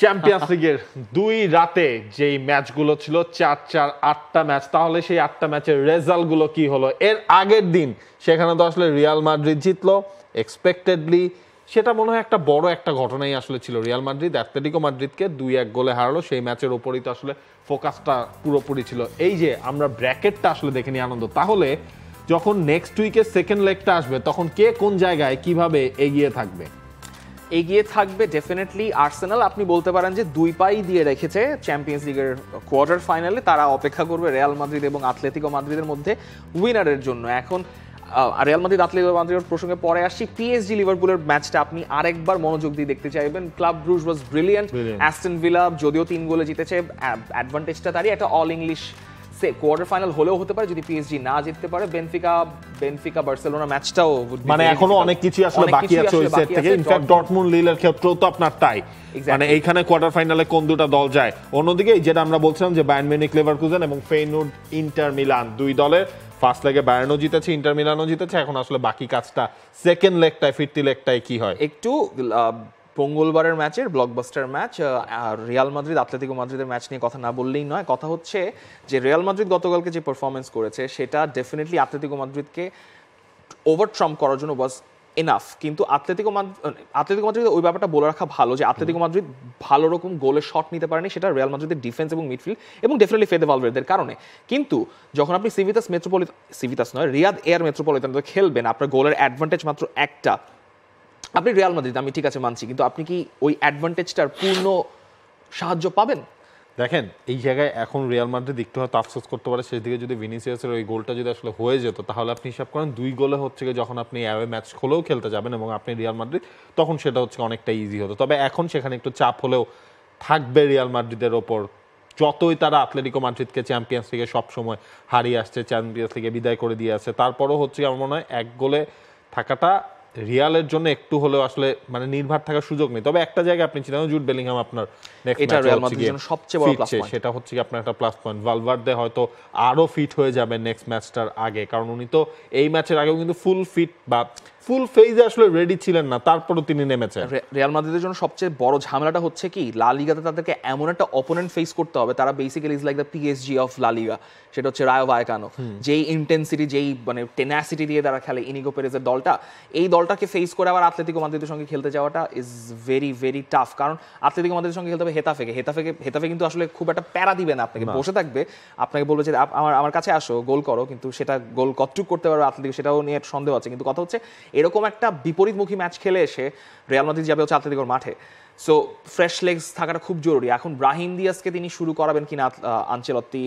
Champions লিগের 2 রাতে যেই ম্যাচগুলো ছিল 4-4 8টা ম্যাচ, তাহলে সেই 8টা ম্যাচের রেজাল্টগুলো কি হলো? এর আগের দিন সেখানে তো আসলে রিয়াল মাদ্রিদ জিতলো এক্সপেক্টেডলি, সেটা মনে হয় একটা বড় একটা ঘটনাই আসলে ছিল। রিয়াল মাদ্রিদ অ্যাটলেটিকো মাদ্রিদকে 2-1 গোলে হারালো, সেই ম্যাচের ওপরই তো আসলে ফোকাসটা পুরোপুরি ছিল। এই যে আমরা ব্র্যাকেটটা আসলে দেখে নিই আনন্দ, তাহলে যখন নেক্সট উইকের সেকেন্ড লেগটা আসবে তখন কে কোন জায়গায় কিভাবে এগিয়ে থাকবে? এগিয়ে থাকবে ডেফিনেটলি আর্সেনাল। আপনি বলতে পারেন যে 2 পাই দিয়ে রেখেছে চ্যাম্পিয়ন্স লিগের কোয়ার্টার ফাইনালে, তারা অপেক্ষা করবে রিয়াল মাদ্রিদ এবং আতলেতিকো মাদ্রিদের মধ্যে উইনারের জন্য। এখন রিয়াল মাদ্রিদ আতলেতিকো মাদ্রিদের প্রসঙ্গে পরে আসছি। পিএসজি লিভারপুলের ম্যাচটা আপনি আরেকবার মনোযোগ দিয়ে দেখতে চাইবেন। Club Brugge was brilliant. Aston villa যদিও 3 গোলে জিতেছে, অ্যাডভান্টেজটা তারই একটা অল ইংলিশ কোয়ার্টার ফাইনাল হলেও হতে পারে যদি পিএসজি না জিততে পারে। বেনফিকা বার্সেলোনা ম্যাচটাও মানে এখনো অনেক কিছু আসলে বাকি আছে ওই সেট থেকে। ইনফ্যাক্ট ডর্টমুন্ড লিলের ক্ষেত্রেও তো আপনার তাই, মানে এইখানে কোয়ার্টার ফাইনালে কোন দুটো দল যায়। অন্যদিকে যেটা আমরা বলছিলাম যে বায়ার্ন মিউনিখ লেভারকুজেন এবং ফেইনুর্ড ইন্টার মিলান, 2 দলের ফার্স্ট লেগে বায়ার্নও জিতেছে, ইন্টার মিলানও জিতেছে। এখন আসলে বাকি কাজটা সেকেন্ড লেগটায়, ফিরতি লেগটায় কি হয়। একটু মঙ্গলবারের ম্যাচের blockbuster match Real Madrid Atletico মাদ্রিদের ম্যাচ নিয়ে কথা না বললেই নয়। কথা হচ্ছে যে রিয়াল মাদ্রিদ গতকালকে যে পারফরমেন্স করেছে সেটা ডেফিনেটলি আতলেতিকো মাদ্রিদকে ওভারট্রাম্প করার জন্য ওয়াজ এনাফ। কিন্তু আতলেতিকো মাদ্রিদ ওই ব্যাপারটা বলে রাখা ভালো যে আতলেতিকো মাদ্রিদ ভালো রকম গোলের শট নিতে পারেনি, সেটা রিয়াল মাদ্রিদের ডিফেন্স এবং মিডফিল্ড এবং ডেফিনেটলি ফেদে ভালভার্দের কারণে। কিন্তু যখন আপনি রিয়াদ এয়ার মেট্রোপলিটনতে খেলবেন, আপনার গোলের অ্যাডভান্টেজ মাত্র একটা। আপনি রিয়াল মাদ্রিদ, আমি ঠিক আছে মানছি, কিন্তু আপনি কি ওই অ্যাডভান্টেজটার পূর্ণ সাহায্য পাবেন? দেখেন এই জায়গায় এখন রিয়াল মাদ্রিদ একটু হয়তো আফসোস করতে পারে, শেষ দিকে যদি ভিনিসিয়াসের ওই গোলটা যদি আসলে হয়ে যেত, তাহলে আপনি হিসাব করেন 2 গোলে হচ্ছে যখন আপনি অ্যাওয়ে ম্যাচ হলেও খেলতে যাবেন এবং আপনি রিয়াল মাদ্রিদ, তখন সেটা হচ্ছে অনেকটা ইজি হতো। তবে এখন সেখানে একটু চাপ হলেও থাকবে রিয়াল মাদ্রিদের ওপর। যতই তারা আতলেতিকো মাদ্রিদকে চ্যাম্পিয়ন্স লিগে সবসময় হারিয়ে আসছে, চ্যাম্পিয়ন্স লিগে বিদায় করে দিয়ে আসছে, তারপরও হচ্ছে আমার মনে হয় 1 গোলে থাকাটা রিয়ালের জন্য একটু হলেও আসলে মানে নির্ভর থাকার সুযোগ নেই। তবে একটা জায়গায় আপনি ছিলেন, জুড বেলিংহাম আপনার এটা রিয়াল মাদ্রিদের জন্য সবচেয়ে বড় প্লাস পয়েন্ট, সেটা হচ্ছে কি আপনার একটা প্লাস পয়েন্ট। ভালভার্দে হয়তো আরো ফিট হয়ে যাবে নেক্সট ম্যাচটার আগে, কারণ উনি তো এই ম্যাচের আগেও কিন্তু ফুল ফিট বা ফুল ফেজে আসলে রেডি ছিলেন না, তারপরও তিনি নেমেছেন। রিয়াল মাদ্রিদের জন্য সবচেয়ে বড় ঝামেলাটা হচ্ছে কি, লা লিগাতে তাদেরকে এমন একটা অপোনেন্ট ফেস করতে হবে, তারা basically is like the PSG of লা লিগা। সেটা হচ্ছে রায়ো ভায়েকানো। যেই ইন্টেন্সিটি, যেই মানে টেনাসিটি দিয়ে তারা খেলে, ইনিগো পেরেজের দলটা, এই দলটাকে ফেস করে আবার আতলেতিকো মাদ্রিদের সঙ্গে খেলতে যাওয়াটা ইজ ভেরি ভেরি টাফ। কারণ আতলেতিকো মাদ্রিদের সঙ্গে খেলতে হবে হেতাফেকে কিন্তু আসলে খুব একটা প্যারা দিবে না আপনাকে, বসে থাকবে, আপনাকে বলবে যে আমার কাছে আসো, গোল করো, কিন্তু সেটা গোল কতটুকু করতে পারবে আতলেতিকো সেটাও নিয়ে সন্দেহ আছে। কিন্তু কথা হচ্ছে এরকম একটা বিপরীতমুখী ম্যাচ খেলে এসে রিয়াল মাদ্রিদ যাবে হচ্ছে আতলেতিকোর মাঠে, সো ফ্রেশ লেগস থাকাটা খুব জরুরি। এখন ব্রাহিম দিয়াজকে তিনি শুরু করাবেন কিনা আনচেলত্তি,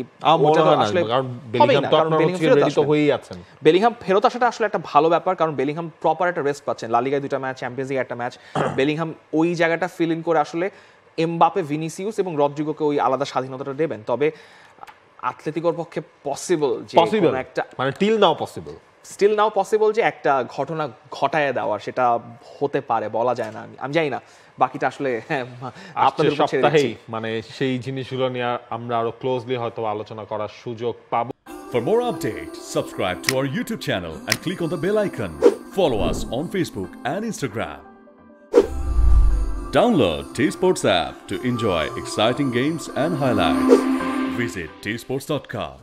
বেলিংহাম ফেরত আসাটা আসলে একটা ভালো ব্যাপার, কারণ বেলিংহাম প্রপার একটা রেস্ট পাচ্ছেন। লা লিগায় 2টা ম্যাচ, চ্যাম্পিয়ন্স লিগে 1টা ম্যাচ, বেলিংহাম ওই জায়গাটা ফিল ইন করে আসলে এমবাপে, ভিনিসিয়াস এবং রদ্রিগোকে ওই আলাদা স্বাধীনতাটা দেবেন। তবে আতলেতিকোর পক্ষে পসিবল যে একটা মানে স্টিল নাও পসিবল যে একটা ঘটনা ঘটায় দেওয়ার, সেটা হতে পারে, বলা যায় না। আমি জানি না, বাকিটা আসলে আপনাদের সপ্তাহেই মানে সেই জিনিসগুলো নিয়ে আমরা আরো ক্লোজলি হয়তো আলোচনা করার সুযোগ পাবো। For more updates, subscribe to our YouTube channel and click on the bell icon. Follow us on Facebook and Instagram. Download T-Sports app to enjoy exciting games and highlights. Visit tsports.com.